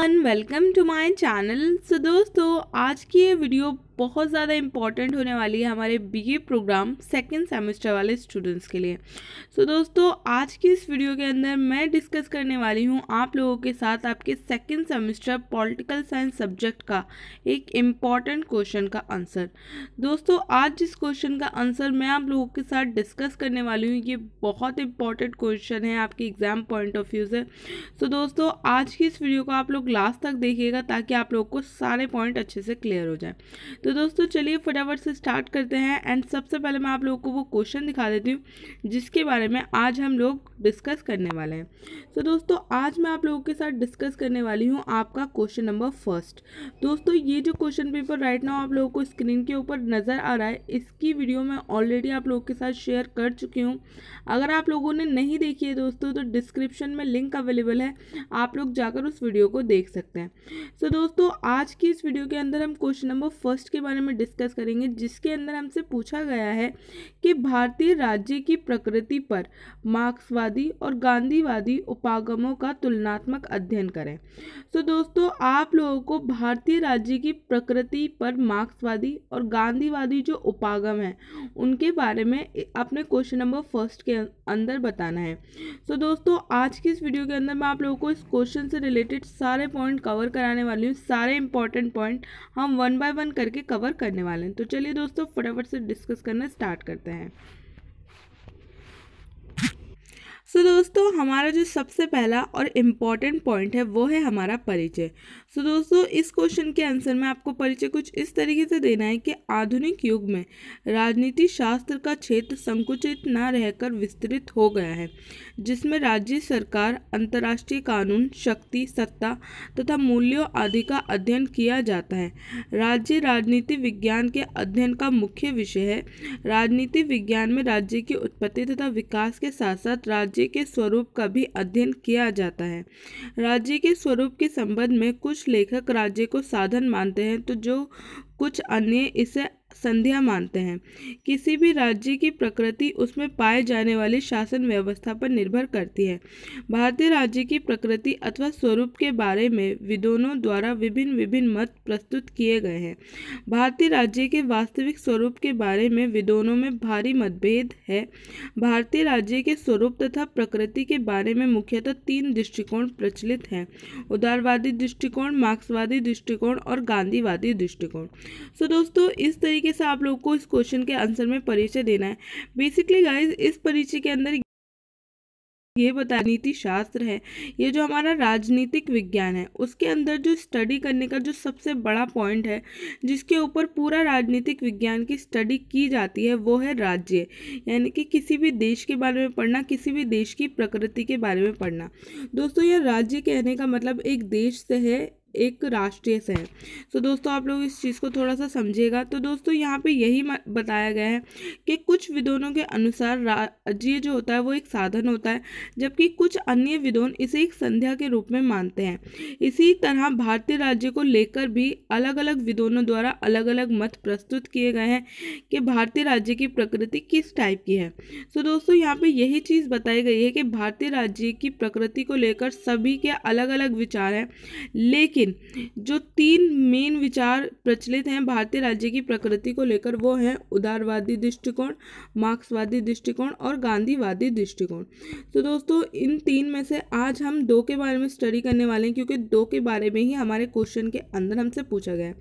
Everyone, welcome to my channel. So दोस्तों, आज की ये वीडियो बहुत ज़्यादा इंपॉर्टेंट होने वाली है हमारे बीए प्रोग्राम सेकंड सेमेस्टर वाले स्टूडेंट्स के लिए। सो दोस्तों, आज की इस वीडियो के अंदर मैं डिस्कस करने वाली हूँ आप लोगों के साथ आपके second semester political science subject का एक इम्पॉर्टेंट क्वेश्चन का आंसर। दोस्तों, आज जिस क्वेश्चन का आंसर मैं आप लोगों के साथ डिस्कस करने वाली हूँ, ये बहुत इंपॉर्टेंट क्वेश्चन है आपके एग्जाम पॉइंट ऑफ व्यू से। सो दोस्तों, आज की इस वीडियो को आप लोग लास्ट तक देखिएगा ताकि आप लोग को सारे पॉइंट अच्छे से क्लियर हो जाए। तो दोस्तों, चलिए फटाफट से स्टार्ट करते हैं। एंड सबसे पहले मैं आप लोगों को वो क्वेश्चन दिखा देती हूँ जिसके बारे में आज हम लोग डिस्कस करने वाले हैं। तो दोस्तों, आज मैं आप लोगों के साथ डिस्कस करने वाली हूँ आपका क्वेश्चन नंबर फर्स्ट। दोस्तों, ये जो क्वेश्चन पेपर राइट नाउ आप लोगों को स्क्रीन के ऊपर नज़र आ रहा है, इसकी वीडियो मैं ऑलरेडी आप लोगों के साथ शेयर कर चुकी हूँ। अगर आप लोगों ने नहीं देखी है दोस्तों, तो डिस्क्रिप्शन में लिंक अवेलेबल है, आप लोग जाकर उस वीडियो को देख सकते हैं। सो दोस्तों, आज की इस वीडियो के अंदर हम क्वेश्चन नंबर फर्स्ट के बारे में डिस्कस करेंगे, जिसके अंदर हमसे पूछा गया है कि भारतीय राज्य की प्रकृति पर मार्क्सवादी और गांधीवादी उपागमों का तुलनात्मक अध्ययन करें। सो दोस्तों, आप लोगों को भारतीय राज्य की प्रकृति पर मार्क्सवादी और गांधीवादी जो उपागम है उनके बारे में अपने क्वेश्चन नंबर फर्स्ट के अंदर बताना है। सो दोस्तों, आज की इस वीडियो के अंदर मैं आप लोगों को इस क्वेश्चन से रिलेटेड सारे पॉइंट कवर कराने वाली हूँ। सारे इंपॉर्टेंट पॉइंट हम वन बाय वन करके कवर करने वाले हैं। तो चलिए दोस्तों, फटाफट से डिस्कस करना स्टार्ट करते हैं। सो दोस्तों, हमारा जो सबसे पहला और इम्पॉर्टेंट पॉइंट है वो है हमारा परिचय। सो दोस्तों, इस क्वेश्चन के आंसर में आपको परिचय कुछ इस तरीके से देना है कि आधुनिक युग में राजनीति शास्त्र का क्षेत्र संकुचित न रहकर विस्तृत हो गया है, जिसमें राज्य सरकार, अंतर्राष्ट्रीय कानून, शक्ति, सत्ता तथा मूल्यों आदि का अध्ययन किया जाता है। राज्य राजनीति विज्ञान के अध्ययन का मुख्य विषय है। राजनीति विज्ञान में राज्य की उत्पत्ति तथा विकास के साथ साथ राज्य के स्वरूप का भी अध्ययन किया जाता है। राज्य के स्वरूप के संबंध में कुछ लेखक राज्य को साधन मानते हैं, तो जो कुछ अन्य इसे संध्या मानते हैं। किसी भी राज्य की प्रकृति उसमें पाए जाने वाली शासन व्यवस्था पर निर्भर करती है। भारतीय राज्य की प्रकृति अथवा स्वरूप के बारे में विद्वानों द्वारा विभिन्न मत प्रस्तुत किए गए हैं। भारतीय राज्य के वास्तविक स्वरूप के बारे में विद्वानों में भारी मतभेद है। भारतीय राज्य के स्वरूप तथा प्रकृति के बारे में मुख्यतः 3 दृष्टिकोण प्रचलित हैं: उदारवादी दृष्टिकोण, मार्क्सवादी दृष्टिकोण और गांधीवादी दृष्टिकोण। सो दोस्तों, इस तरीके से आप लोगों को इस क्वेश्चन के आंसर में परिचय देना है। बेसिकली गाइस, इस परिचय के अंदर ये बता नीति शास्त्र है, ये जो हमारा राजनीतिक विज्ञान है, उसके अंदर जो स्टडी करने का जो सबसे बड़ा पॉइंट है, जिसके ऊपर पूरा राजनीतिक विज्ञान की स्टडी की जाती है, वो है राज्य। यानी कि किसी भी देश के बारे में पढ़ना, किसी भी देश की प्रकृति के बारे में पढ़ना। दोस्तों, यह राज्य कहने का मतलब एक देश से है, एक राष्ट्रीय से है। तो दोस्तों, आप लोग इस चीज़ को थोड़ा सा समझिएगा। तो दोस्तों, यहाँ पे यही बताया गया है कि कुछ विद्वानों के अनुसार राज्य जो होता है वो एक साधन होता है, जबकि कुछ अन्य विद्वान इसे एक संध्या के रूप में मानते हैं। इसी तरह भारतीय राज्य को लेकर भी अलग अलग विद्वानों द्वारा अलग अलग मत प्रस्तुत किए गए हैं कि भारतीय राज्य की प्रकृति किस टाइप की है। तो दोस्तों, यहाँ पे यही चीज़ बताई गई है कि भारतीय राज्य की प्रकृति को लेकर सभी के अलग अलग विचार हैं, लेकिन जो 3 मेन विचार प्रचलित हैं भारतीय राज्य की प्रकृति को लेकर, वो हैं उदारवादी दृष्टिकोण, मार्क्सवादी दृष्टिकोण और गांधीवादी दृष्टिकोण। तो दोस्तों, इन 3 में से आज हम 2 के बारे में स्टडी करने वाले हैं, क्योंकि 2 के बारे में ही हमारे क्वेश्चन के अंदर हमसे पूछा गया है।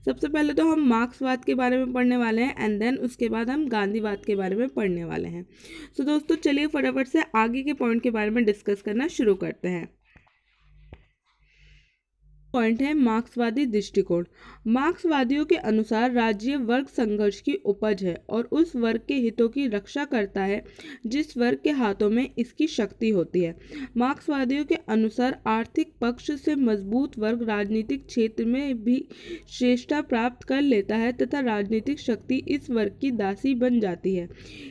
सबसे पहले तो हम मार्क्सवाद के बारे में पढ़ने वाले हैं, एंड देन उसके बाद हम गांधीवाद के बारे में पढ़ने वाले हैं। तो दोस्तों, चलिए फटाफट से आगे के पॉइंट के बारे में डिस्कस करना शुरू करते हैं। पॉइंट है मार्क्सवादी दृष्टिकोण। मार्क्सवादियों के अनुसार राज्य वर्ग संघर्ष की उपज है और उस वर्ग के हितों की रक्षा करता है जिस वर्ग के हाथों में इसकी शक्ति होती है। मार्क्सवादियों के अनुसार आर्थिक पक्ष से मजबूत वर्ग राजनीतिक क्षेत्र में भी श्रेष्ठता प्राप्त कर लेता है तथा राजनीतिक शक्ति इस वर्ग की दासी बन जाती है।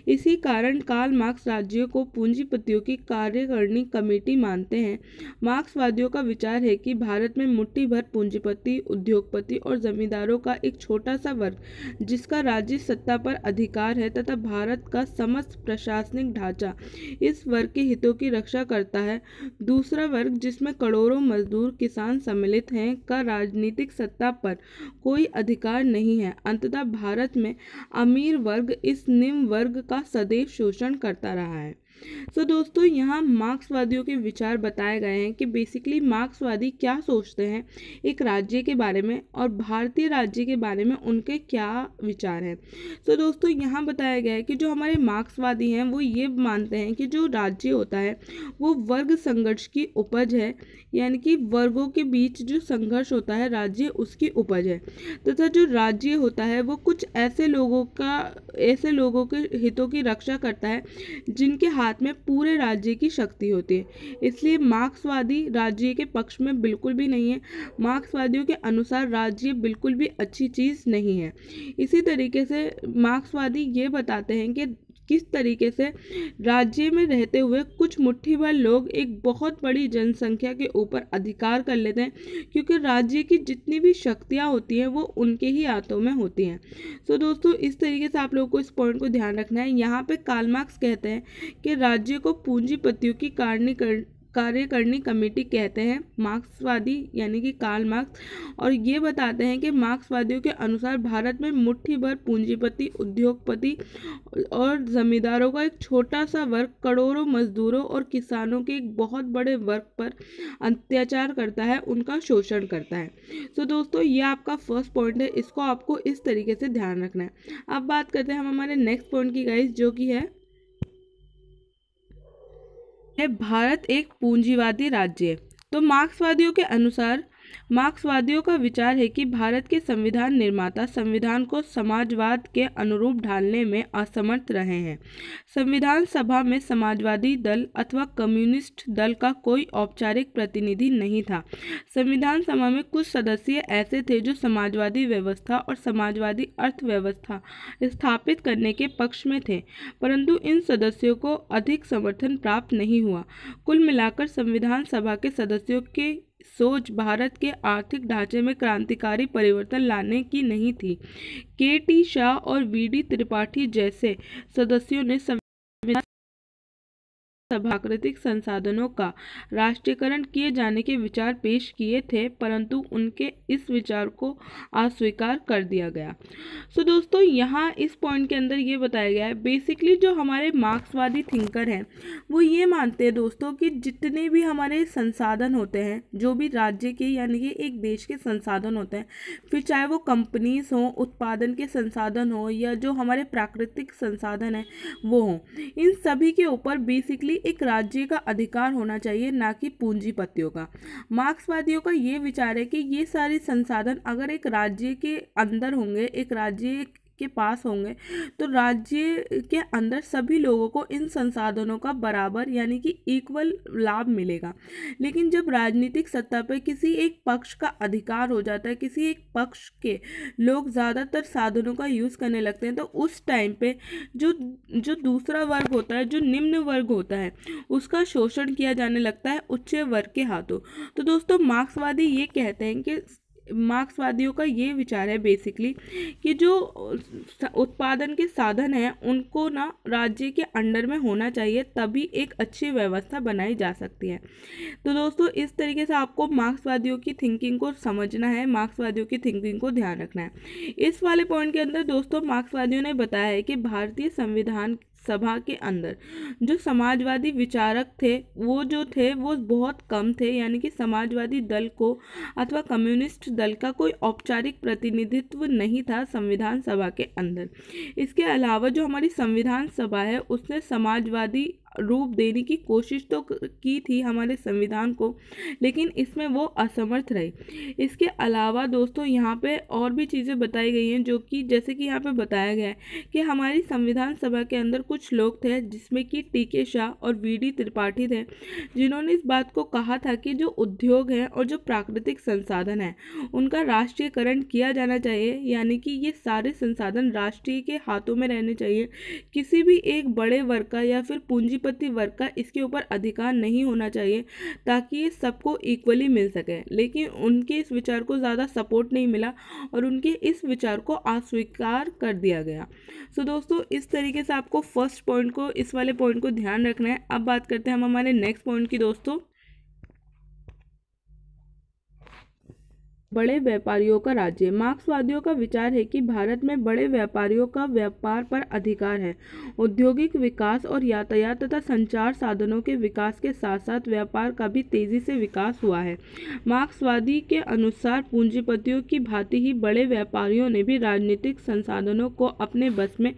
इसी कारण कार्ल मार्क्स राज्यों को पूंजीपतियों की कार्यकारिणी कमेटी मानते हैं। मार्क्सवादियों का विचार है कि भारत में मुट्ठी भर पूंजीपति, उद्योगपति और जमींदारों का एक छोटा सा वर्ग जिसका राज्य सत्ता पर अधिकार है तथा भारत का समस्त प्रशासनिक ढांचा इस वर्ग के हितों की रक्षा करता है। दूसरा वर्ग जिसमें करोड़ों मजदूर, किसान सम्मिलित हैं, का राजनीतिक सत्ता पर कोई अधिकार नहीं है। अंततः भारत में अमीर वर्ग इस निम्न वर्ग का सदैव शोषण करता रहा है। तो दोस्तों यहाँ मार्क्सवादियों के विचार बताए गए हैं कि बेसिकली मार्क्सवादी क्या सोचते हैं एक राज्य के बारे में और भारतीय राज्य के बारे में उनके क्या विचार हैं। तो दोस्तों यहाँ बताया गया है कि जो हमारे मार्क्सवादी हैं वो ये मानते हैं कि जो राज्य होता है वो वर्ग संघर्ष की उपज है, यानी कि वर्गों के बीच जो संघर्ष होता है राज्य उसकी उपज है, तथा जो राज्य होता है वो कुछ ऐसे लोगों के हितों की रक्षा करता है जिनके हाथ में पूरे राज्य की शक्ति होती है। इसलिए मार्क्सवादी राज्य के पक्ष में बिल्कुल भी नहीं है। मार्क्सवादियों के अनुसार राज्य बिल्कुल भी अच्छी चीज नहीं है। इसी तरीके से मार्क्सवादी ये बताते हैं कि किस तरीके से राज्य में रहते हुए कुछ मुट्ठी भर लोग एक बहुत बड़ी जनसंख्या के ऊपर अधिकार कर लेते हैं, क्योंकि राज्य की जितनी भी शक्तियाँ होती हैं वो उनके ही हाथों में होती हैं। तो दोस्तों इस तरीके से आप लोगों को इस पॉइंट को ध्यान रखना है। यहाँ पे कार्ल मार्क्स कहते हैं कि राज्य को पूंजीपतियों की कार्यकारिणी कमेटी कहते हैं मार्क्सवादी, यानी कि कार्ल मार्क्स, और ये बताते हैं कि मार्क्सवादियों के अनुसार भारत में मुट्ठी भर पूंजीपति, उद्योगपति और जमींदारों का एक छोटा सा वर्ग करोड़ों मजदूरों और किसानों के एक बहुत बड़े वर्ग पर अत्याचार करता है, उनका शोषण करता है। तो दोस्तों ये आपका फर्स्ट पॉइंट है, इसको आपको इस तरीके से ध्यान रखना है। अब बात करते हैं हम हमारे नेक्स्ट पॉइंट की गाइस, जो कि है भारत एक पूंजीवादी राज्य है। तो मार्क्सवादियों के अनुसार मार्क्सवादियों का विचार है कि भारत के संविधान निर्माता संविधान को समाजवाद के अनुरूप ढालने में असमर्थ रहे हैं। संविधान सभा में समाजवादी दल अथवा कम्युनिस्ट दल का कोई औपचारिक प्रतिनिधि नहीं था। संविधान सभा में कुछ सदस्य ऐसे थे जो समाजवादी व्यवस्था और समाजवादी अर्थव्यवस्था स्थापित करने के पक्ष में थे, परंतु इन सदस्यों को अधिक समर्थन प्राप्त नहीं हुआ। कुल मिलाकर संविधान सभा के सदस्यों के सोच भारत के आर्थिक ढांचे में क्रांतिकारी परिवर्तन लाने की नहीं थी। के.टी. शाह और वी.डी. त्रिपाठी जैसे सदस्यों ने संविधान प्राकृतिक संसाधनों का राष्ट्रीयकरण किए जाने के विचार पेश किए थे, परंतु उनके इस विचार को अस्वीकार कर दिया गया। सो दोस्तों यहाँ इस पॉइंट के अंदर ये बताया गया है बेसिकली जो हमारे मार्क्सवादी थिंकर हैं वो ये मानते हैं दोस्तों कि जितने भी हमारे संसाधन होते हैं, जो भी राज्य के यानी कि एक देश के संसाधन होते हैं, फिर चाहे वो कंपनीज हों, उत्पादन के संसाधन हो या जो हमारे प्राकृतिक संसाधन हैं वो हों, इन सभी के ऊपर बेसिकली एक राज्य का अधिकार होना चाहिए, ना कि पूंजीपतियों का। मार्क्सवादियों का ये विचार है कि ये सारे संसाधन अगर एक राज्य के अंदर होंगे, एक राज्य के पास होंगे, तो राज्य के अंदर सभी लोगों को इन संसाधनों का बराबर यानी कि इक्वल लाभ मिलेगा। लेकिन जब राजनीतिक सत्ता पर किसी एक पक्ष का अधिकार हो जाता है, किसी एक पक्ष के लोग ज़्यादातर साधनों का यूज़ करने लगते हैं, तो उस टाइम पे जो दूसरा वर्ग होता है, जो निम्न वर्ग होता है, उसका शोषण किया जाने लगता है उच्च वर्ग के हाथों। तो दोस्तों मार्क्सवादी ये कहते हैं कि मार्क्सवादियों का ये विचार है बेसिकली कि जो उत्पादन के साधन हैं उनको ना राज्य के अंडर में होना चाहिए, तभी एक अच्छी व्यवस्था बनाई जा सकती है। तो दोस्तों इस तरीके से आपको मार्क्सवादियों की थिंकिंग को समझना है, मार्क्सवादियों की थिंकिंग को ध्यान रखना है। इस वाले पॉइंट के अंदर दोस्तों मार्क्सवादियों ने बताया है कि भारतीय संविधान सभा के अंदर जो समाजवादी विचारक थे वो बहुत कम थे, यानी कि समाजवादी दल को अथवा कम्युनिस्ट दल का कोई औपचारिक प्रतिनिधित्व नहीं था संविधान सभा के अंदर। इसके अलावा जो हमारी संविधान सभा है उसने समाजवादी रूप देने की कोशिश तो की थी हमारे संविधान को, लेकिन इसमें वो असमर्थ रही। इसके अलावा दोस्तों यहाँ पे और भी चीज़ें बताई गई हैं, जो कि जैसे कि यहाँ पे बताया गया है कि हमारी संविधान सभा के अंदर कुछ लोग थे जिसमें कि टी.के. शाह और वी.डी. त्रिपाठी थे, जिन्होंने इस बात को कहा था कि जो उद्योग हैं और जो प्राकृतिक संसाधन हैं उनका राष्ट्रीयकरण किया जाना चाहिए, यानी कि ये सारे संसाधन राष्ट्रीय के हाथों में रहने चाहिए। किसी भी एक बड़े वर्ग का या फिर पूंजी पूंजीपति वर्ग का इसके ऊपर अधिकार नहीं होना चाहिए ताकि ये सबको इक्वली मिल सके, लेकिन उनके इस विचार को ज़्यादा सपोर्ट नहीं मिला और उनके इस विचार को अस्वीकार कर दिया गया। सो दोस्तों, इस तरीके से आपको फर्स्ट पॉइंट को, इस वाले पॉइंट को ध्यान रखना है। अब बात करते हैं हम हमारे नेक्स्ट पॉइंट की दोस्तों। बड़े व्यापारियों का राज्य। मार्क्सवादियों का विचार है कि भारत में बड़े व्यापारियों का व्यापार पर अधिकार है। औद्योगिक विकास और यातायात तथा संचार साधनों के विकास के साथ साथ व्यापार का भी तेजी से विकास हुआ है। मार्क्सवादी के अनुसार पूंजीपतियों की भांति ही बड़े व्यापारियों ने भी राजनीतिक संसाधनों को अपने बस में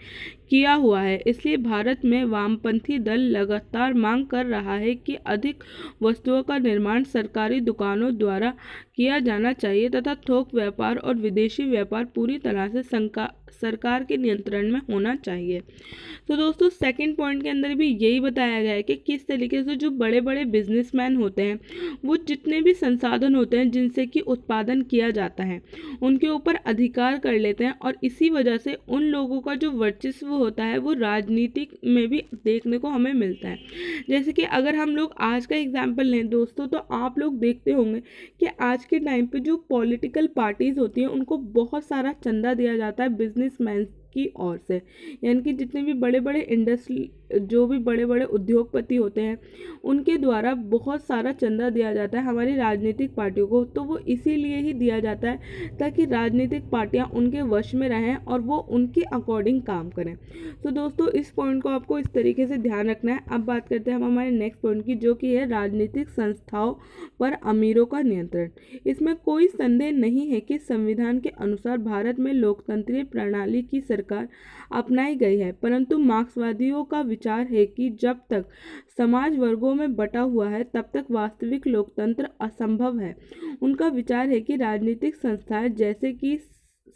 किया हुआ है। इसलिए भारत में वामपंथी दल लगातार मांग कर रहा है कि अधिक वस्तुओं का निर्माण सरकारी दुकानों द्वारा किया जाना चाहिए तथा थोक व्यापार और विदेशी व्यापार पूरी तरह से सरकार के नियंत्रण में होना चाहिए। तो दोस्तों, सेकंड पॉइंट के अंदर भी यही बताया गया है कि किस तरीके से जो बड़े बड़े बिजनेसमैन होते हैं वो जितने भी संसाधन होते हैं जिनसे कि उत्पादन किया जाता है उनके ऊपर अधिकार कर लेते हैं और इसी वजह से उन लोगों का जो वर्चस्व होता है वो राजनीतिक में भी देखने को हमें मिलता है। जैसे कि अगर हम लोग आज का एग्जाम्पल लें दोस्तों, तो आप लोग देखते होंगे कि आज के टाइम पे जो पॉलिटिकल पार्टीज होती हैं उनको बहुत सारा चंदा दिया जाता है बिजनेसमैन की ओर से, यानी कि जितने भी बड़े बड़े इंडस्ट्री, जो भी बड़े बड़े उद्योगपति होते हैं उनके द्वारा बहुत सारा चंदा दिया जाता है हमारी राजनीतिक पार्टियों को। तो वो इसीलिए ही दिया जाता है ताकि राजनीतिक पार्टियां उनके वश में रहें और वो उनके अकॉर्डिंग काम करें। तो दोस्तों, इस पॉइंट को आपको इस तरीके से ध्यान रखना है। अब बात करते हैं हम हमारे नेक्स्ट पॉइंट की, जो कि है राजनीतिक संस्थाओं पर अमीरों का नियंत्रण। इसमें कोई संदेह नहीं है कि संविधान के अनुसार भारत में लोकतंत्रीय प्रणाली की सरकार अपनाई गई है, परंतु मार्क्सवादियों का विचार है कि जब तक समाज वर्गों में बटा हुआ है तब तक वास्तविक लोकतंत्र असंभव है। उनका विचार है कि राजनीतिक संस्थाएं जैसे कि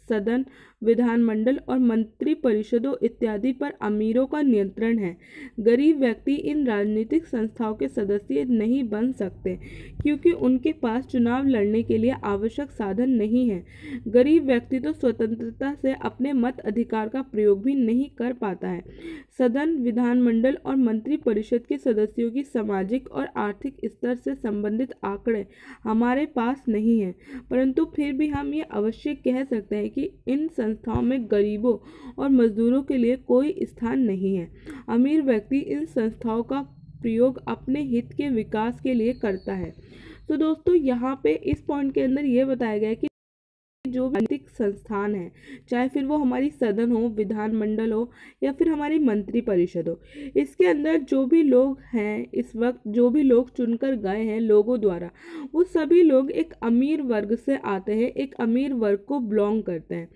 सदन, विधानमंडल और मंत्री परिषदों इत्यादि पर अमीरों का नियंत्रण है। गरीब व्यक्ति इन राजनीतिक संस्थाओं के सदस्य नहीं बन सकते क्योंकि उनके पास चुनाव लड़ने के लिए आवश्यक साधन नहीं है। गरीब व्यक्ति तो स्वतंत्रता से अपने मत अधिकार का प्रयोग भी नहीं कर पाता है। सदन, विधानमंडल और मंत्री परिषद के सदस्यों की सामाजिक और आर्थिक स्तर से संबंधित आंकड़े हमारे पास नहीं है, परंतु फिर भी हम ये अवश्य कह सकते हैं कि इन संस्थाओं में गरीबों और मजदूरों के लिए कोई स्थान नहीं है। अमीर व्यक्ति इन संस्थाओं का प्रयोग अपने हित के विकास के लिए करता है। तो दोस्तों, यहाँ पे इस पॉइंट के अंदर ये बताया गया है कि जो राजनीतिक संस्थान है, चाहे फिर वो हमारी सदन हो, विधानमंडल हो या फिर हमारी मंत्री परिषद हो, इसके अंदर जो भी लोग हैं इस वक्त, जो भी लोग चुनकर गए हैं लोगों द्वारा, वो सभी लोग एक अमीर वर्ग से आते हैं, एक अमीर वर्ग को बिलोंग करते हैं।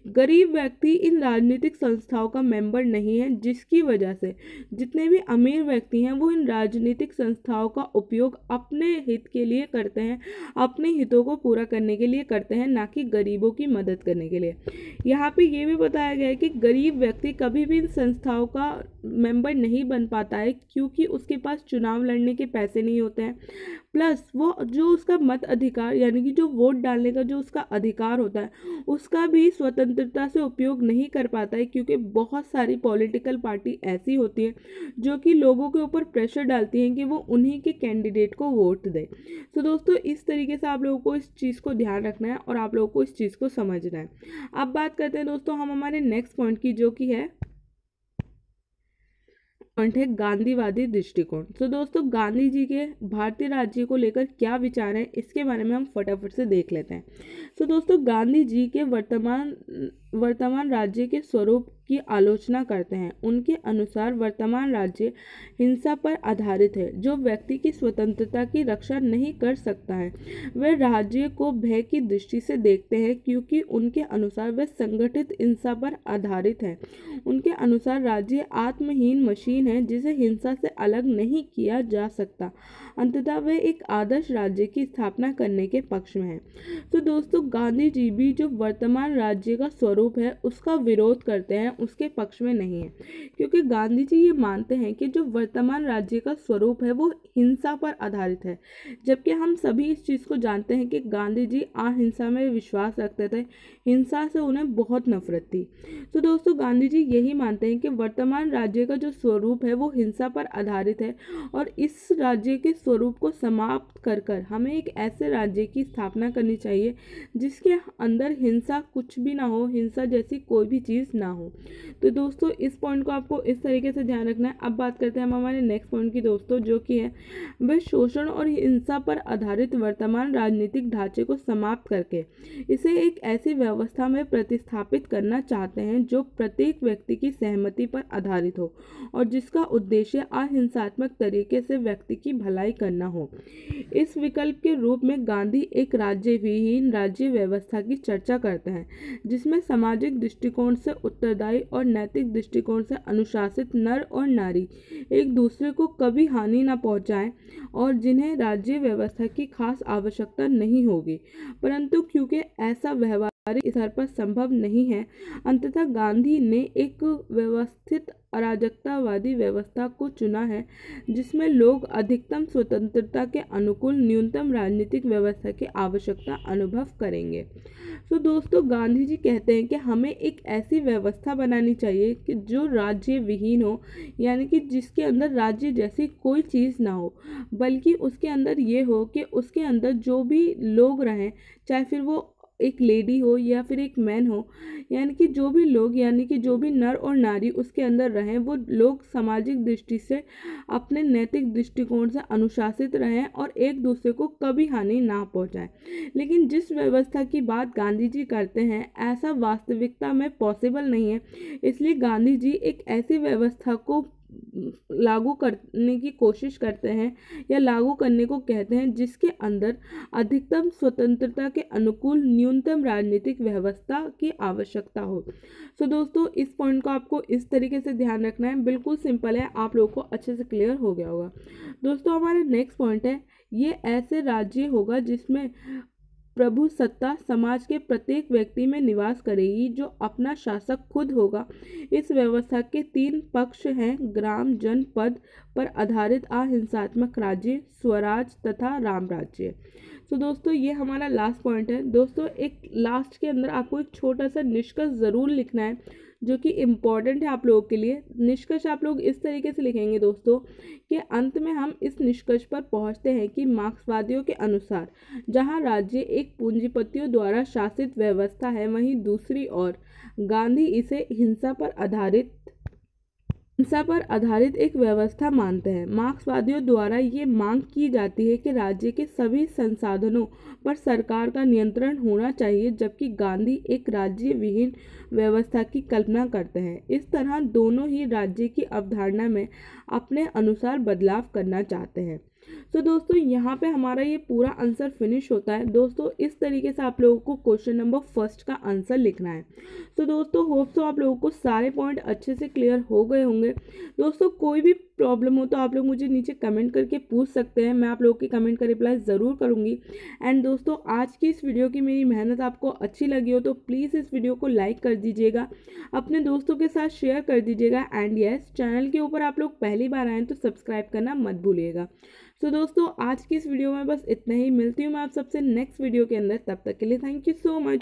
गरीब व्यक्ति इन राजनीतिक संस्थाओं का मेंबर नहीं है, जिसकी वजह से जितने भी अमीर व्यक्ति हैं वो इन राजनीतिक संस्थाओं का उपयोग अपने हित के लिए करते हैं, अपने हितों को पूरा करने के लिए करते हैं, ना कि गरीबों की मदद करने के लिए। यहाँ पे ये भी बताया गया है कि गरीब व्यक्ति कभी भी इन संस्थाओं का मेंबर नहीं बन पाता है क्योंकि उसके पास चुनाव लड़ने के पैसे नहीं होते हैं, प्लस वो जो उसका मत अधिकार यानी कि जो वोट डालने का जो उसका अधिकार होता है उसका भी स्वतंत्रता से उपयोग नहीं कर पाता है, क्योंकि बहुत सारी पॉलिटिकल पार्टी ऐसी होती है जो कि लोगों के ऊपर प्रेशर डालती हैं कि वो उन्हीं के कैंडिडेट को वोट दे। तो दोस्तों, इस तरीके से आप लोगों को इस चीज़ को ध्यान रखना है और आप लोगों को इस चीज़ को समझना है। अब बात करते हैं दोस्तों हम हमारे नेक्स्ट पॉइंट की, जो कि है पॉइंट है गांधीवादी दृष्टिकोण। तो दोस्तों, गांधी जी के भारतीय राज्य को लेकर क्या विचार हैं इसके बारे में हम फटाफट से देख लेते हैं। तो दोस्तों, गांधी जी के वर्तमान राज्य के स्वरूप की आलोचना करते हैं। उनके अनुसार वर्तमान राज्य हिंसा पर आधारित है, जो व्यक्ति की स्वतंत्रता की रक्षा नहीं कर सकता है। वे राज्य को भय की दृष्टि से देखते हैं क्योंकि उनके अनुसार वह संगठित हिंसा पर आधारित है। उनके अनुसार राज्य आत्महीन मशीन है जिसे हिंसा से अलग नहीं किया जा सकता। अंततः वे एक आदर्श राज्य की स्थापना करने के पक्ष में हैं। तो दोस्तों गांधी जी भी जो वर्तमान राज्य का स्वरूप है उसका विरोध करते हैं, उसके पक्ष में नहीं है, क्योंकि गांधी जी ये मानते हैं कि जो वर्तमान राज्य का स्वरूप है वो हिंसा पर आधारित है। जबकि हम सभी इस चीज़ को जानते हैं कि गांधी जी अहिंसा में विश्वास रखते थे, हिंसा से उन्हें बहुत नफरत थी। तो दोस्तों गांधी जी यही मानते हैं कि वर्तमान राज्य का जो स्वरूप है वो हिंसा पर आधारित है और इस राज्य के स्वरूप को समाप्त कर कर हमें एक ऐसे राज्य की स्थापना करनी चाहिए जिसके अंदर हिंसा कुछ भी ना हो, हिंसा जैसी कोई भी चीज़ ना हो। तो दोस्तों इस पॉइंट को आपको इस तरीके से ध्यान रखना है। अब बात करते हैं हम हमारे नेक्स्ट पॉइंट की दोस्तों, जो कि है वह शोषण और हिंसा पर आधारित वर्तमान राजनीतिक ढांचे को समाप्त करके इसे एक ऐसी व्यवस्था में प्रतिस्थापित करना चाहते हैं जो प्रत्येक व्यक्ति की सहमति पर आधारित हो और जिसका उद्देश्य अहिंसात्मक तरीके से व्यक्ति की भलाई करना हो। इस विकल्प के रूप में गांधी एक राज्य विहीन राज्य व्यवस्था की चर्चा करते हैं जिसमें सामाजिक दृष्टिकोण से उत्तरदायी और नैतिक दृष्टिकोण से अनुशासित नर और नारी एक दूसरे को कभी हानि न पहुंचाएं और जिन्हें राज्य व्यवस्था की खास आवश्यकता नहीं होगी, परंतु क्योंकि ऐसा व्यवहारिक स्तर पर संभव नहीं है, अंततः गांधी ने एक व्यवस्थित अराजकतावादी व्यवस्था को चुना है जिसमें लोग अधिकतम स्वतंत्रता के अनुकूल न्यूनतम राजनीतिक व्यवस्था की आवश्यकता अनुभव करेंगे। तो दोस्तों गांधी जी कहते हैं कि हमें एक ऐसी व्यवस्था बनानी चाहिए कि जो राज्य विहीन हो, यानी कि जिसके अंदर राज्य जैसी कोई चीज़ ना हो, बल्कि उसके अंदर ये हो कि उसके अंदर जो भी लोग रहें, चाहे फिर वो एक लेडी हो या फिर एक मैन हो, यानी कि जो भी लोग, यानी कि जो भी नर और नारी उसके अंदर रहें, वो लोग सामाजिक दृष्टि से अपने नैतिक दृष्टिकोण से अनुशासित रहें और एक दूसरे को कभी हानि ना पहुंचाएं। लेकिन जिस व्यवस्था की बात गांधी जी करते हैं ऐसा वास्तविकता में पॉसिबल नहीं है, इसलिए गांधी जी एक ऐसी व्यवस्था को लागू करने की कोशिश करते हैं या लागू करने को कहते हैं जिसके अंदर अधिकतम स्वतंत्रता के अनुकूल न्यूनतम राजनीतिक व्यवस्था की आवश्यकता हो। तो दोस्तों इस पॉइंट को आपको इस तरीके से ध्यान रखना है, बिल्कुल सिंपल है, आप लोगों को अच्छे से क्लियर हो गया होगा। दोस्तों हमारा नेक्स्ट पॉइंट है, ये ऐसे राज्य होगा जिसमें प्रभु सत्ता समाज के प्रत्येक व्यक्ति में निवास करेगी जो अपना शासक खुद होगा। इस व्यवस्था के 3 पक्ष हैं, ग्राम जनपद पर आधारित अहिंसात्मक राज्य, स्वराज तथा राम राज्य। तो दोस्तों ये हमारा लास्ट पॉइंट है। दोस्तों एक लास्ट के अंदर आपको एक छोटा सा निष्कर्ष ज़रूर लिखना है जो कि इम्पॉर्टेंट है आप लोगों के लिए। निष्कर्ष आप लोग इस तरीके से लिखेंगे दोस्तों कि अंत में हम इस निष्कर्ष पर पहुंचते हैं कि मार्क्सवादियों के अनुसार जहां राज्य एक पूंजीपतियों द्वारा शासित व्यवस्था है, वहीं दूसरी ओर गांधी इसे हिंसा पर आधारित एक व्यवस्था मानते हैं। मार्क्सवादियों द्वारा ये मांग की जाती है कि राज्य के सभी संसाधनों पर सरकार का नियंत्रण होना चाहिए, जबकि गांधी एक राज्य विहीन व्यवस्था की कल्पना करते हैं। इस तरह दोनों ही राज्य की अवधारणा में अपने अनुसार बदलाव करना चाहते हैं। तो दोस्तों यहाँ पे हमारा ये पूरा आंसर फिनिश होता है। दोस्तों इस तरीके से आप लोगों को क्वेश्चन नंबर 1 का आंसर लिखना है। तो दोस्तों होप सो आप लोगों को सारे पॉइंट अच्छे से क्लियर हो गए होंगे। दोस्तों कोई भी प्रॉब्लम हो तो आप लोग मुझे नीचे कमेंट करके पूछ सकते हैं, मैं आप लोगों के कमेंट का रिप्लाई ज़रूर करूँगी। एंड दोस्तों आज की इस वीडियो की मेरी मेहनत आपको अच्छी लगी हो तो प्लीज़ इस वीडियो को लाइक कर दीजिएगा, अपने दोस्तों के साथ शेयर कर दीजिएगा। एंड यस, चैनल के ऊपर आप लोग पहली बार आएँ तो सब्सक्राइब करना मत भूलिएगा। तो दोस्तों आज की इस वीडियो में बस इतना ही, मिलती हूँ मैं आप सबसे नेक्स्ट वीडियो के अंदर, तब तक के लिए थैंक यू सो मच।